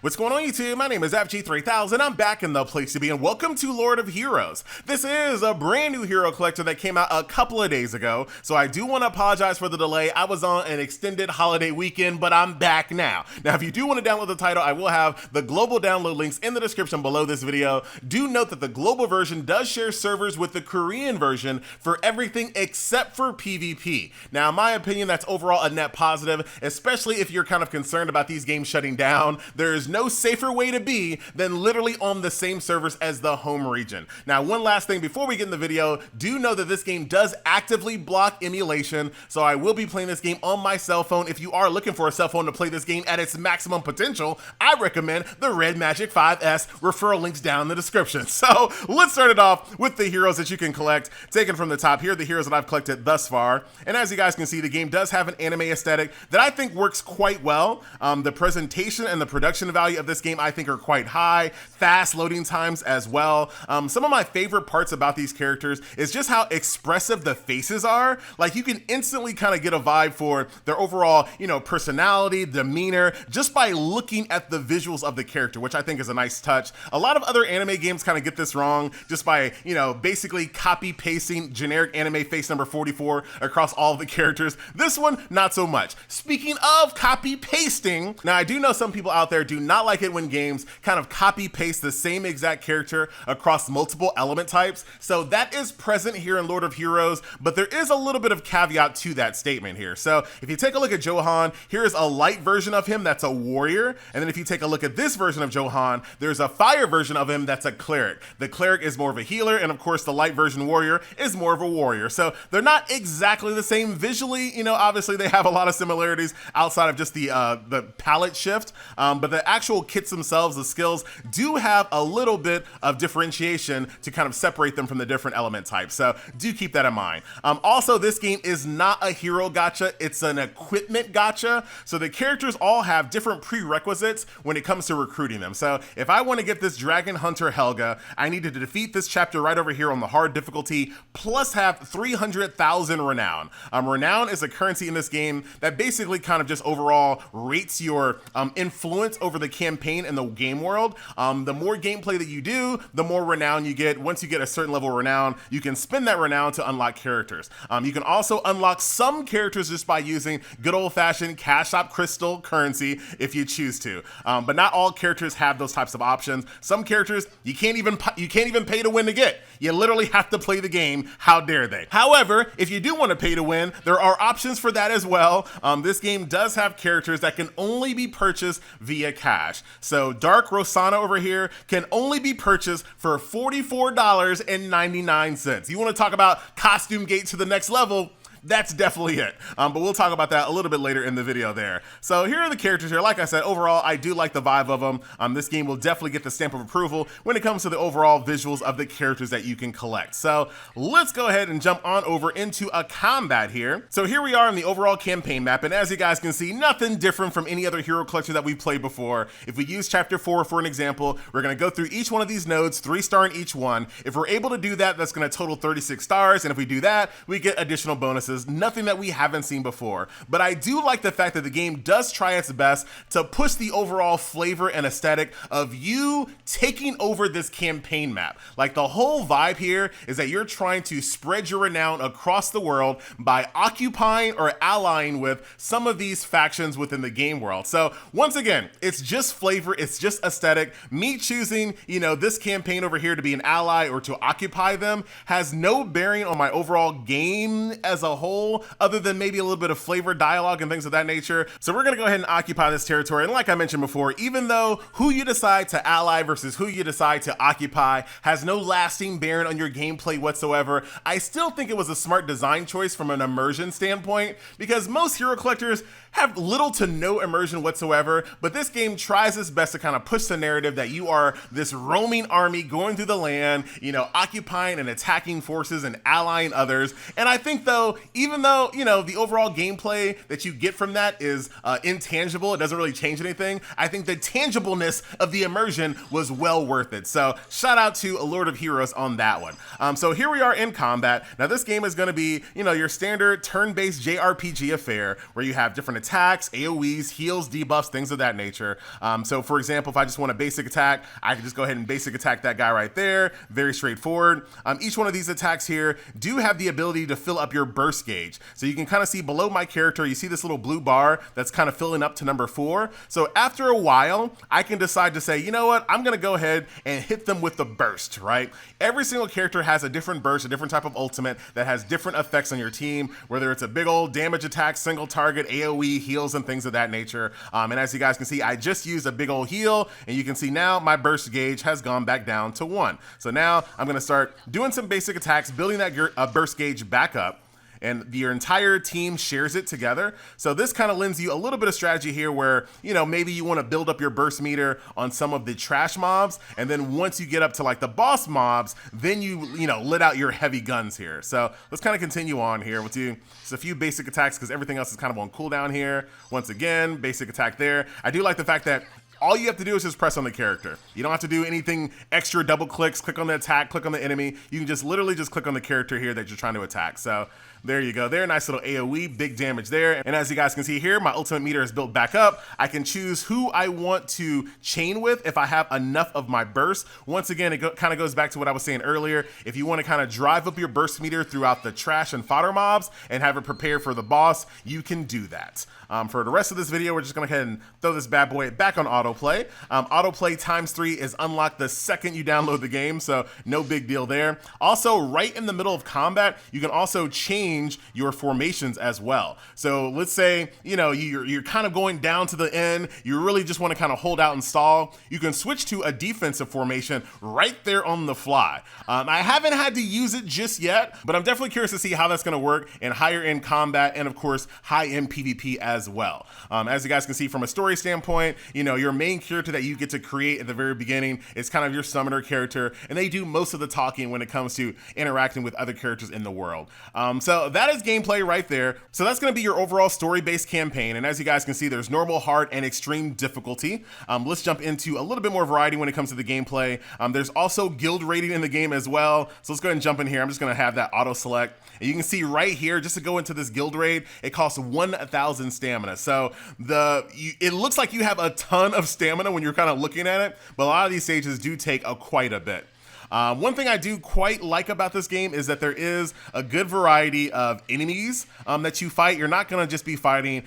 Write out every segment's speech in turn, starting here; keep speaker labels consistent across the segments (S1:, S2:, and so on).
S1: What's going on, YouTube? My name is FG3000. I'm back in the place to be, and welcome to Lord of Heroes. This is a brand new hero collector that came out a couple of days ago, so I do want to apologize for the delay. I was on an extended holiday weekend, but I'm back now. Now, if you do want to download the title, I will have the global download links in the description below this video. Do note that the global version does share servers with the Korean version for everything except for PvP. Now, in my opinion, that's overall a net positive, especially if you're kind of concerned about these games shutting down. There is no safer way to be than literally on the same servers as the home region. Now, one last thing before we get in the video, do know that this game does actively block emulation, so I will be playing this game on my cell phone. If you are looking for a cell phone to play this game at its maximum potential, I recommend the Red Magic 5S. Referral links down in the description. So let's start it off with the heroes that you can collect. Taken from the top, here are the heroes that I've collected thus far. And as you guys can see, the game does have an anime aesthetic that I think works quite well. The presentation and the production value of this game I think are quite high, fast loading times as well. Some of my favorite parts about these characters is just how expressive the faces are. Like, you can instantly kind of get a vibe for their overall, personality, demeanor, just by looking at the visuals of the character, which I think is a nice touch. A lot of other anime games kind of get this wrong just by, basically copy pasting generic anime face number 44 across all of the characters. This one, not so much. Speaking of copy pasting, now I do know some people out there do not like it when games kind of copy paste the same exact character across multiple element types. So that is present here in Lord of Heroes, but there is a little bit of caveat to that statement here. So if you take a look at Johan, here's a light version of him that's a warrior. And then if you take a look at this version of Johan, there's a fire version of him that's a cleric. The cleric is more of a healer, and of course the light version warrior is more of a warrior. So they're not exactly the same visually. Obviously they have a lot of similarities outside of just the palette shift, but the actual kits themselves, the skills, do have a little bit of differentiation to kind of separate them from the different element types. So do keep that in mind. Also, this game is not a hero gacha, it's an equipment gacha. So the characters all have different prerequisites when it comes to recruiting them. So if I want to get this Dragon Hunter Helga, I need to defeat this chapter right over here on the hard difficulty, plus have 300,000 renown. Renown is a currency in this game that basically kind of just overall rates your influence over the campaign and the game world. The more gameplay that you do, the more renown you get. Once you get a certain level of renown, you can spend that renown to unlock characters. You can also unlock some characters just by using good old-fashioned cash shop crystal currency if you choose to. But not all characters have those types of options. Some characters you can't even pay to win to get. You literally have to play the game. How dare they? However, if you do want to pay to win, there are options for that as well. This game does have characters that can only be purchased via cash. So Dark Rosanna over here can only be purchased for $44.99. You want to talk about costume gate to the next level? That's definitely it. But we'll talk about that a little bit later in the video there. So here are the characters here. Like I said, overall, I do like the vibe of them. This game will definitely get the stamp of approval when it comes to the overall visuals of the characters that you can collect. So let's go ahead and jump on over into a combat here. So here we are in the overall campaign map. And as you guys can see, nothing different from any other hero collector that we've played before. If we use chapter 4 for an example, we're going to go through each one of these nodes, 3-star in each one. If we're able to do that, that's going to total 36 stars. And if we do that, we get additional bonuses. Nothing that we haven't seen before. But I do like the fact that the game does try its best to push the overall flavor and aesthetic of you taking over this campaign map. Like, the whole vibe here is that you're trying to spread your renown across the world by occupying or allying with some of these factions within the game world. So once again, it's just flavor, it's just aesthetic. Me choosing, this campaign over here to be an ally or to occupy them has no bearing on my overall game as a whole, other than maybe a little bit of flavor, dialogue, and things of that nature. So we're gonna go ahead and occupy this territory. And like I mentioned before, even though who you decide to ally versus who you decide to occupy has no lasting bearing on your gameplay whatsoever, I still think it was a smart design choice from an immersion standpoint, because most hero collectors have little to no immersion whatsoever, but this game tries its best to kind of push the narrative that you are this roaming army going through the land, occupying and attacking forces and allying others. And I think, though, even though, the overall gameplay that you get from that is intangible, it doesn't really change anything, I think the tangibleness of the immersion was well worth it. So shout out to Lord of Heroes on that one. So here we are in combat. Now this game is going to be, your standard turn-based JRPG affair where you have different attacks, AoEs, heals, debuffs, things of that nature. So for example, if I just want a basic attack, I can just go ahead and basic attack that guy right there. Very straightforward. Each one of these attacks here do have the ability to fill up your burst gauge. So you can kind of see below my character, you see this little blue bar that's kind of filling up to number 4. So after a while, I can decide to say, you know what, I'm going to go ahead and hit them with the burst, right? Every single character has a different burst, a different type of ultimate that has different effects on your team, whether it's a big old damage attack, single target, AoE, heals, and things of that nature. And as you guys can see, I just used a big old heal, and you can see now my burst gauge has gone back down to 1. So now I'm going to start doing some basic attacks, building that burst gauge back up, and your entire team shares it together. So this kind of lends you a little bit of strategy here where, maybe you want to build up your burst meter on some of the trash mobs, and then once you get up to like the boss mobs, then you let out your heavy guns here. So let's kind of continue on here with you. Just a few basic attacks because everything else is kind of on cooldown here. Once again, basic attack there. I do like the fact that all you have to do is just press on the character. You don't have to do anything extra double clicks, click on the attack, click on the enemy. You can just literally just click on the character here that you're trying to attack. So there you go there, nice little AoE, big damage there. And as you guys can see here, my ultimate meter is built back up. I can choose who I want to chain with if I have enough of my burst. Once again, it kind of goes back to what I was saying earlier. If you want to kind of drive up your burst meter throughout the trash and fodder mobs and have it prepared for the boss, you can do that. For the rest of this video, we're just going to go ahead and throw this bad boy back on autoplay. Autoplay ×3 is unlocked the second you download the game, so no big deal there. Also, right in the middle of combat, you can also change your formations as well. So let's say, you're kind of going down to the end, you really just want to kind of hold out and stall. You can switch to a defensive formation right there on the fly. I haven't had to use it just yet, but I'm definitely curious to see how that's going to work in higher end combat and of course high end PvP as well. As you guys can see from a story standpoint, your main character that you get to create at the very beginning is kind of your summoner character, and they do most of the talking when it comes to interacting with other characters in the world. So that is gameplay right there. So that's going to be your overall story-based campaign, and as you guys can see, there's normal, hard, and extreme difficulty. Let's jump into a little bit more variety when it comes to the gameplay. There's also guild rating in the game as well, so let's go ahead and jump in here. I'm just going to have that auto select, and you can see right here, just to go into this guild raid, it costs 1,000 stamina. So it looks like you have a ton of stamina when you're kind of looking at it, but a lot of these stages do take quite a bit. One thing I do quite like about this game is that there is a good variety of enemies that you fight. You're not going to just be fighting,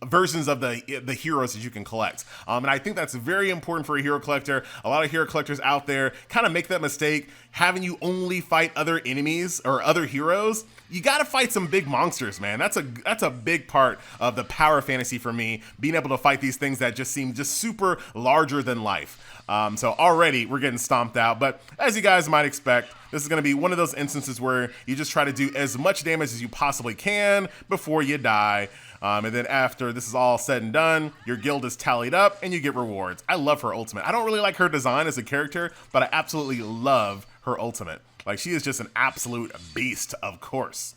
S1: versions of the heroes that you can collect. And I think that's very important for a hero collector. A lot of hero collectors out there kind of make that mistake, having you only fight other enemies or other heroes. You got to fight some big monsters, man. That's a big part of the power fantasy for me, being able to fight these things that just seem just super larger than life. So already we're getting stomped out, but as you guys might expect, this is going to be one of those instances where you just try to do as much damage as you possibly can before you die. And then after this is all said and done, your guild is tallied up and you get rewards. I love her ultimate. I don't really like her design as a character, but I absolutely love her ultimate. Like, she is just an absolute beast, of course.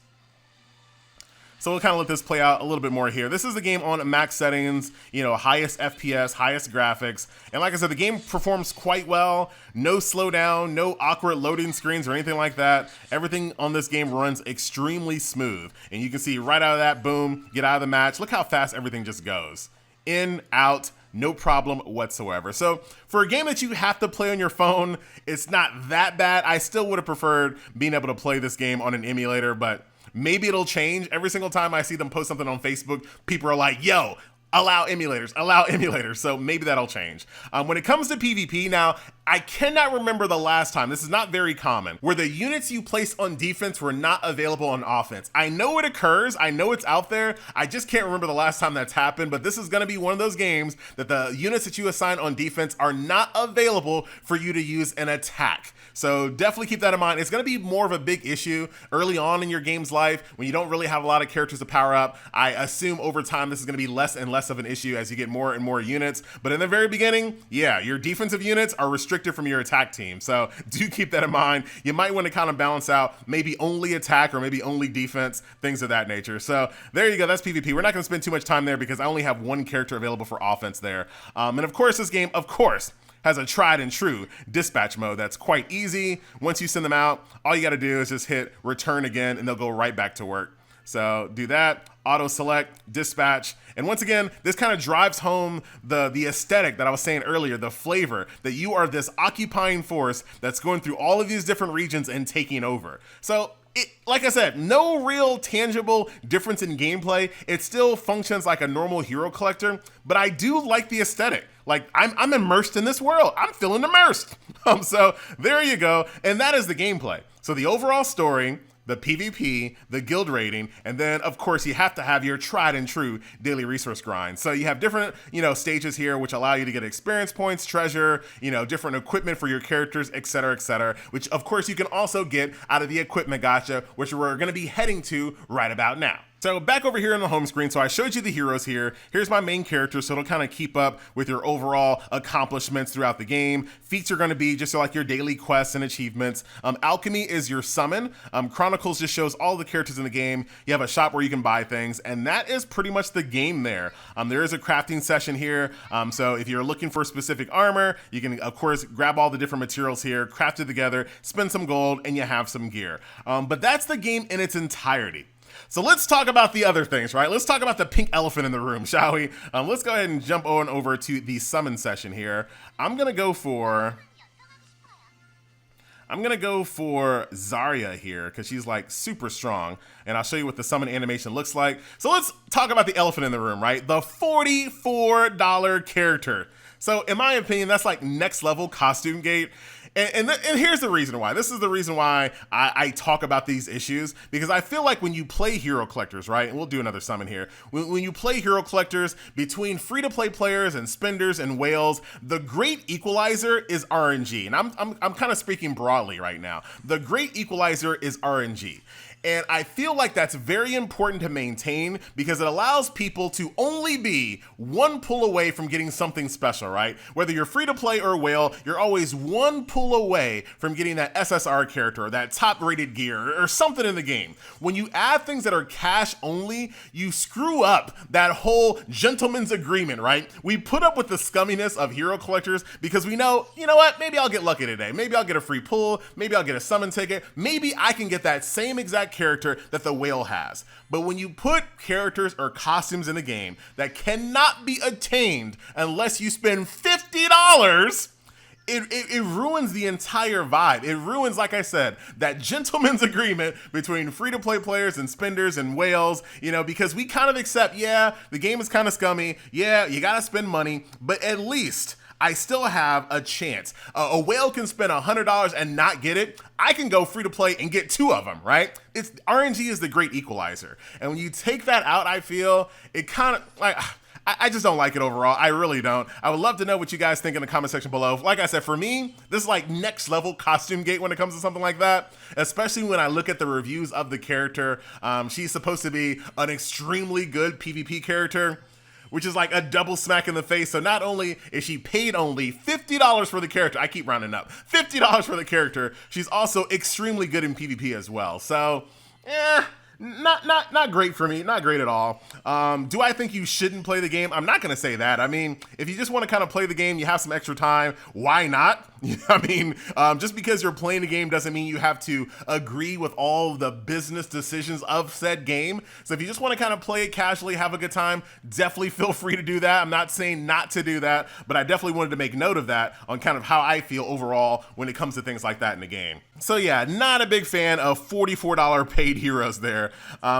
S1: So we'll kind of let this play out a little bit more here. This is the game on max settings, highest FPS, highest graphics. And like I said, the game performs quite well. No slowdown, no awkward loading screens or anything like that. Everything on this game runs extremely smooth. And you can see right out of that, boom, get out of the match. Look how fast everything just goes. In, out, no problem whatsoever. So for a game that you have to play on your phone, it's not that bad. I still would have preferred being able to play this game on an emulator, but maybe it'll change. Every single time I see them post something on Facebook, people are like, yo, allow emulators. So maybe that'll change. When it comes to PvP now, I cannot remember the last time, this is not very common, where the units you placed on defense were not available on offense. I know it occurs, I know it's out there, I just can't remember the last time that's happened, but this is gonna be one of those games that the units that you assign on defense are not available for you to use an attack. So definitely keep that in mind. It's gonna be more of a big issue early on in your game's life when you don't really have a lot of characters to power up. I assume over time this is gonna be less and less less of an issue as you get more and more units. But in the very beginning, yeah, your defensive units are restricted from your attack team. So do keep that in mind. You might want to kind of balance out maybe only attack or maybe only defense, things of that nature. So there you go. That's PvP. We're not going to spend too much time there because I only have one character available for offense there. And of course, this game, of course, has a tried and true dispatch mode that's quite easy. Once you send them out, all you got to do is just hit return again and they'll go right back to work. So do that, auto select, dispatch. And once again, this kind of drives home the aesthetic that I was saying earlier, the flavor that you are this occupying force that's going through all of these different regions and taking over. So like I said, no real tangible difference in gameplay. It still functions like a normal hero collector, but I do like the aesthetic. Like I'm immersed in this world. I'm feeling immersed. So there you go. And that is the gameplay. So the overall story, the PvP, the guild rating, and then of course you have to have your tried and true daily resource grind. So you have different, stages here which allow you to get experience points, treasure, different equipment for your characters, etc., which of course you can also get out of the equipment gacha, which we're going to be heading to right about now. So back over here on the home screen, so I showed you the heroes here. Here's my main character, so it'll kind of keep up with your overall accomplishments throughout the game. Feats are going to be just like your daily quests and achievements. Alchemy is your summon. Chronicles just shows all the characters in the game. You have a shop where you can buy things, and that is pretty much the game there. There is a crafting session here, so if you're looking for specific armor, you can, of course, grab all the different materials here, craft it together, spend some gold, and you have some gear. But that's the game in its entirety. So let's talk about the other things, right? Let's talk about the pink elephant in the room, shall we? Let's go ahead and jump on over to the summon session here. I'm gonna go for Zarya here because she's like super strong, and I'll show you what the summon animation looks like. So let's talk about the elephant in the room, right? The $44 character. So in my opinion, that's like next level costume gate. And here's the reason why. This is the reason why I talk about these issues, because I feel like when you play hero collectors, right, and we'll do another summon here, when you play hero collectors, between free-to-play players and spenders and whales, the great equalizer is RNG. And I'm kind of speaking broadly right now. The great equalizer is RNG. And I feel like that's very important to maintain because it allows people to only be one pull away from getting something special, right? Whether you're free to play or whale, you're always one pull away from getting that SSR character or that top rated gear or something in the game. When you add things that are cash only, you screw up that whole gentleman's agreement, right? We put up with the scumminess of hero collectors because we know, you know what, maybe I'll get lucky today. Maybe I'll get a free pull. Maybe I'll get a summon ticket. Maybe I can get that same exact character that the whale has. But when you put characters or costumes in a game that cannot be attained unless you spend $50, it ruins the entire vibe. It ruins, like I said, that gentleman's agreement between free-to-play players and spenders and whales, because we kind of accept, yeah, the game is kind of scummy, yeah, you gotta spend money, but at least I still have a chance. A whale can spend $100 and not get it. I can go free to play and get two of them, right? RNG is the great equalizer. And when you take that out, I feel it kind of like, I just don't like it overall. I really don't. I would love to know what you guys think in the comment section below. Like I said, for me, this is like next level costume gate when it comes to something like that, especially when I look at the reviews of the character. She's supposed to be an extremely good PvP character, which is like a double smack in the face. So not only is she paid only $50 for the character, I keep rounding up, $50 for the character, she's also extremely good in PvP as well. So, not great for me, not great at all. Do I think you shouldn't play the game? I'm not gonna say that. I mean, if you just wanna kind of play the game, you have some extra time, why not? I mean, just because you're playing a game doesn't mean you have to agree with all the business decisions of said game. So if you just want to kind of play it casually, have a good time, definitely feel free to do that. I'm not saying not to do that, but I definitely wanted to make note of that on kind of how I feel overall when it comes to things like that in the game. So yeah, not a big fan of $44 paid heroes there.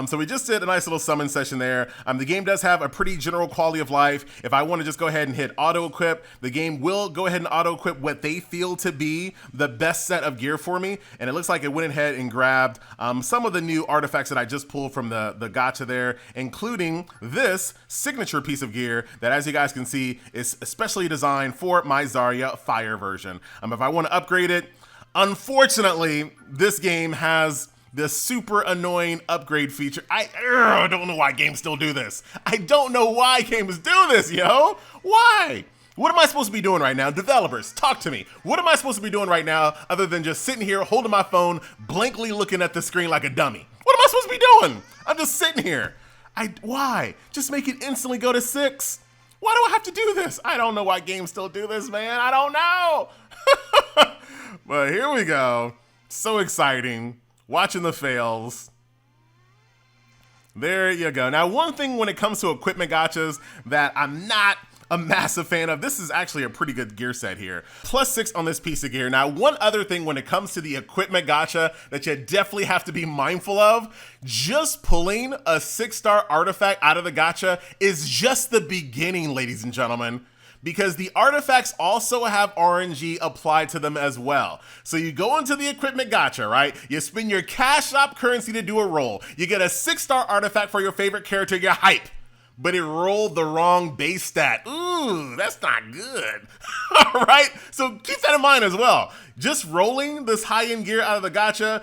S1: So we just did a nice little summon session there. The game does have a pretty general quality of life. If I want to just go ahead and hit auto equip, the game will go ahead and auto equip what they feel to be the best set of gear for me. And it looks like it went ahead and grabbed some of the new artifacts that I just pulled from the gacha there, including this signature piece of gear that, as you guys can see, is especially designed for my Zarya Fire version. If I want to upgrade it, unfortunately, this game has the super annoying upgrade feature. I don't know why games still do this. I don't know why games do this, yo. Why? What am I supposed to be doing right now? Developers, talk to me. What am I supposed to be doing right now other than just sitting here holding my phone, blankly looking at the screen like a dummy? What am I supposed to be doing? I'm just sitting here. Why? Just make it instantly go to 6. Why do I have to do this? I don't know why games still do this, man. I don't know. But here we go. So exciting. Watching the fails. There you go. Now, one thing when it comes to equipment gachas that I'm not a massive fan of, this is actually a pretty good gear set here. +6 on this piece of gear. Now, one other thing when it comes to the equipment gacha that you definitely have to be mindful of, just pulling a 6-star artifact out of the gacha is just the beginning, ladies and gentlemen. Because the artifacts also have RNG applied to them as well. So you go into the equipment gacha, right? You spend your cash shop currency to do a roll. You get a 6-star artifact for your favorite character, you're hype. But it rolled the wrong base stat. Ooh, that's not good. All right, so keep that in mind as well. Just rolling this high-end gear out of the gacha,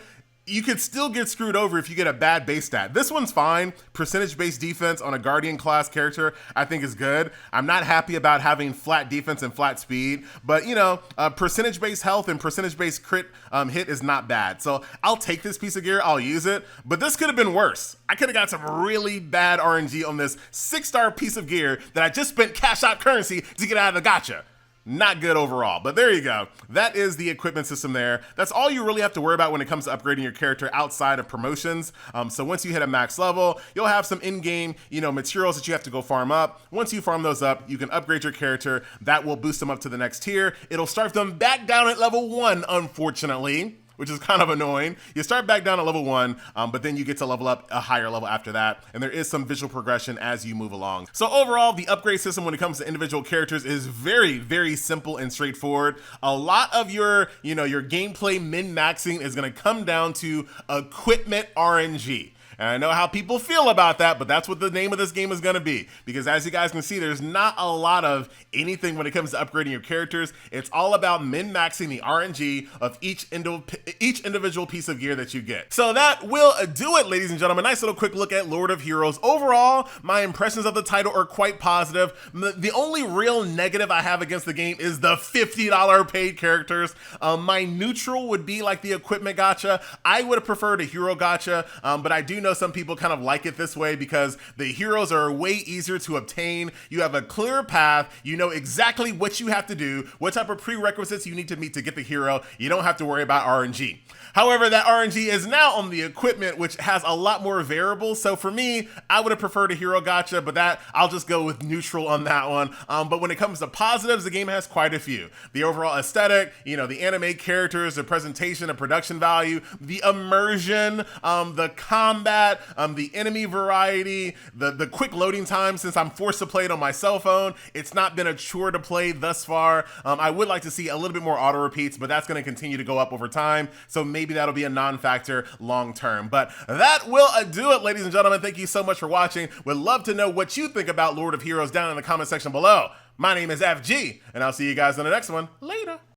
S1: you could still get screwed over if you get a bad base stat. This one's fine. Percentage-based defense on a Guardian class character, I think is good. I'm not happy about having flat defense and flat speed, but you know, percentage-based health and percentage-based crit hit is not bad. So I'll take this piece of gear, I'll use it, but this could have been worse. I could have got some really bad RNG on this 6-star piece of gear that I just spent cash out currency to get out of the gacha. Not good overall, but there you go. That is the equipment system there. That's all you really have to worry about when it comes to upgrading your character outside of promotions. So once you hit a max level, you'll have some in-game, materials that you have to go farm up. Once you farm those up, you can upgrade your character. That will boost them up to the next tier. It'll start them back down at level 1, unfortunately, which is kind of annoying. You start back down at level 1, but then you get to level up a higher level after that, and there is some visual progression as you move along. So overall, the upgrade system when it comes to individual characters is very, very simple and straightforward. A lot of your gameplay min-maxing is gonna come down to equipment RNG. And I know how people feel about that, but that's what the name of this game is going to be. Because as you guys can see, there's not a lot of anything when it comes to upgrading your characters. It's all about min-maxing the RNG of each individual piece of gear that you get. So that will do it, ladies and gentlemen. Nice little quick look at Lord of Heroes. Overall, my impressions of the title are quite positive. The only real negative I have against the game is the $50 paid characters. My neutral would be like the equipment gacha. I would have preferred a hero gacha, but I do know some people kind of like it this way because the heroes are way easier to obtain. You have a clear path. You know exactly what you have to do, what type of prerequisites you need to meet to get the hero. You don't have to worry about RNG. However, that RNG is now on the equipment, which has a lot more variables. So for me, I would have preferred a hero gacha, but that I'll just go with neutral on that one. But when it comes to positives, the game has quite a few. The overall aesthetic, the anime characters, the presentation, the production value, the immersion, the combat, the enemy variety, the quick loading time. Since I'm forced to play it on my cell phone, it's not been a chore to play thus far. I would like to see a little bit more auto repeats, but that's going to continue to go up over time. So maybe that'll be a non-factor long term. But that will do it, ladies and gentlemen. Thank you so much for watching. Would love to know what you think about Lord of Heroes down in the comment section below. My name is FG, and I'll see you guys in the next one. Later.